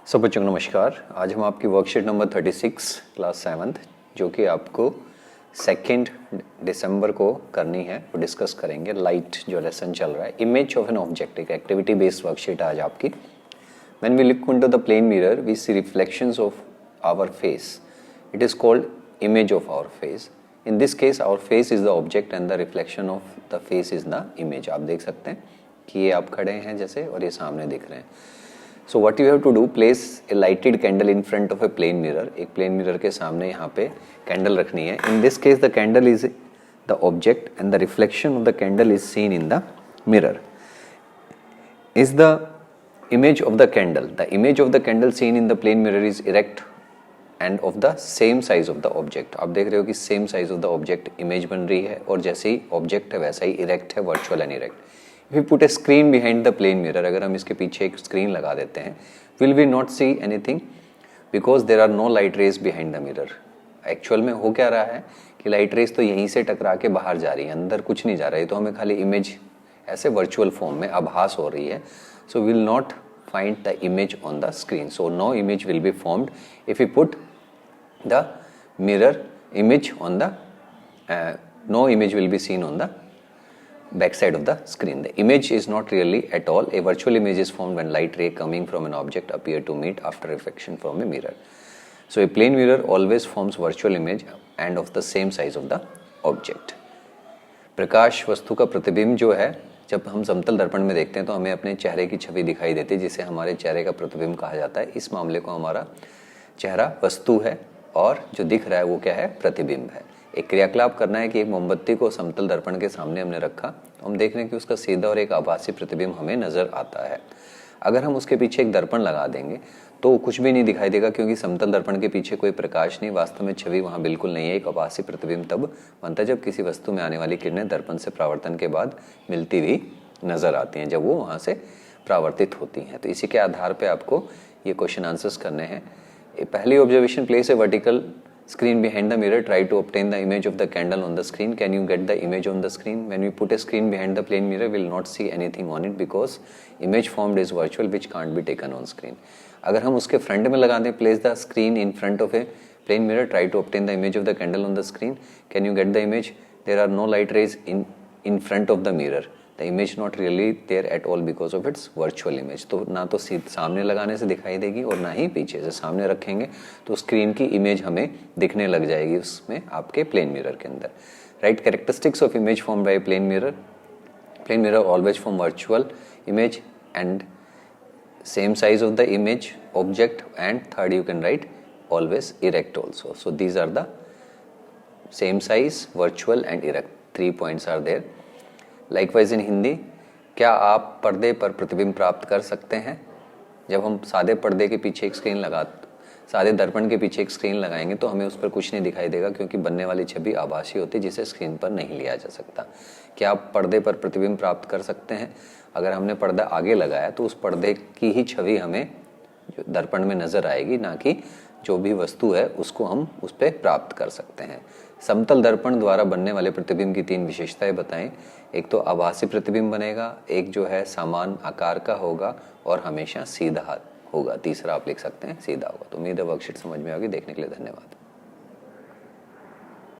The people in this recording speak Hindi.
सब बच्चों को नमस्कार। आज हम आपकी वर्कशीट नंबर 36 क्लास 7th जो कि आपको 2 दिसंबर को करनी है वो डिस्कस करेंगे। लाइट जो लेसन चल रहा है, इमेज ऑफ एन ऑब्जेक्ट, एक एक्टिविटी बेस्ड वर्कशीट आज आपकी। When we look into the plane mirror we see reflections of our face. It is called image of our face. In this case our face is the object and the reflection of the face is the image. आप देख सकते हैं कि ये आप खड़े हैं जैसे और ये सामने दिख रहे हैं। So what you have to do, place a lighted candle in front of a plane mirror. एक plane mirror के सामने यहाँ पे candle रखनी है. In this case the candle is the object and the reflection of the candle is seen in the mirror. Is the image of the candle. The image of the candle seen in the plane mirror is erect and of the same size of the object. आप देख रहे हो कि same size of the object image बन रही है और जैसे ही object है वैसा ही erect है, virtual and erect. If we put a screen behind the plane mirror, अगर हम इसके पीछे एक स्क्रीन लगा देते हैं, will we not see anything? Because there are no light rays behind the mirror. Actual में हो क्या रहा है कि लाइट रेज तो यहीं से टकरा के बाहर जा रही है, अंदर कुछ नहीं जा रहा है, तो हमें खाली इमेज ऐसे वर्चुअल फॉर्म में आभास हो रही है. So will not find the image on the screen. So no image will be formed if you put the mirror image on the no image will be seen on the back side of the screen. The image is not really at all. A virtual image is formed when light ray coming from an object appear to meet after reflection from a mirror. So a plane mirror always forms virtual image and of the same size of the object. प्रकाश वस्तु का प्रतिबिंब जो है, जब हम समतल दर्पण में देखते हैं तो हमें अपने चेहरे की छवि दिखाई देती है जिसे हमारे चेहरे का प्रतिबिंब कहा जाता है. इस मामले को हमारा चेहरा वस्तु है और जो दिख रहा है वो क्या है, प्रतिबिंब है. एक क्रियाकलाप करना है कि एक मोमबत्ती को समतल दर्पण के सामने हमने रखा, तो हम देख रहे हैं कि उसका सीधा और एक आभासी प्रतिबिंब हमें नजर आता है. अगर हम उसके पीछे एक दर्पण लगा देंगे तो कुछ भी नहीं दिखाई देगा, क्योंकि समतल दर्पण के पीछे कोई प्रकाश नहीं, वास्तव में छवि वहाँ बिल्कुल नहीं है. एक आभासी प्रतिबिंब तब बनता है जब किसी वस्तु में आने वाली किरणें दर्पण से परावर्तन के बाद मिलती हुई नजर आती हैं, जब वो वहाँ से परावर्तित होती हैं. तो इसी के आधार पर आपको ये क्वेश्चन आंसर्स करने हैं. पहली observation, place a vertical screen behind the mirror, try to obtain the image of the candle on the screen. Can you get the image on the screen? When we put a screen behind the plane mirror, we will not see anything on it because image formed is virtual which can't be taken on screen. अगर हम उसके फ्रंट में लगा दें, place the screen in front of a plane mirror, try to obtain the image of the candle on the screen. Can you get the image? There are no light rays in front of the mirror. The image not really there at all because of its virtual image. तो ना तो सामने लगाने से दिखाई देगी और ना ही पीछे से. सामने रखेंगे तो स्क्रीन की इमेज हमें दिखने लग जाएगी उसमें आपके प्लेन मिरर के अंदर. Right characteristics of image form by plane mirror. Plane mirror always form virtual image and same size of the image object, and third you can write always erect also. So these are the same size, virtual and erect. 3 points are there. Likewise in Hindi, क्या आप पर्दे पर प्रतिबिंब प्राप्त कर सकते हैं? जब हम सादे पर्दे के पीछे एक स्क्रीन सादे दर्पण के पीछे एक स्क्रीन लगाएंगे तो हमें उस पर कुछ नहीं दिखाई देगा, क्योंकि बनने वाली छवि आभासी होती है जिसे स्क्रीन पर नहीं लिया जा सकता. क्या आप पर्दे पर प्रतिबिंब प्राप्त कर सकते हैं? अगर हमने पर्दा आगे लगाया तो उस पर्दे की ही छवि हमें जो दर्पण में नजर आएगी, ना कि जो भी वस्तु है उसको हम उस पर प्राप्त कर सकते हैं. समतल दर्पण द्वारा बनने वाले प्रतिबिंब की 3 विशेषताएं बताएं. एक तो आभासी प्रतिबिंब बनेगा, एक जो है समान आकार का होगा और हमेशा सीधा होगा. तीसरा आप लिख सकते हैं सीधा होगा. तो उम्मीद है वर्कशीट समझ में आ गई. देखने के लिए धन्यवाद.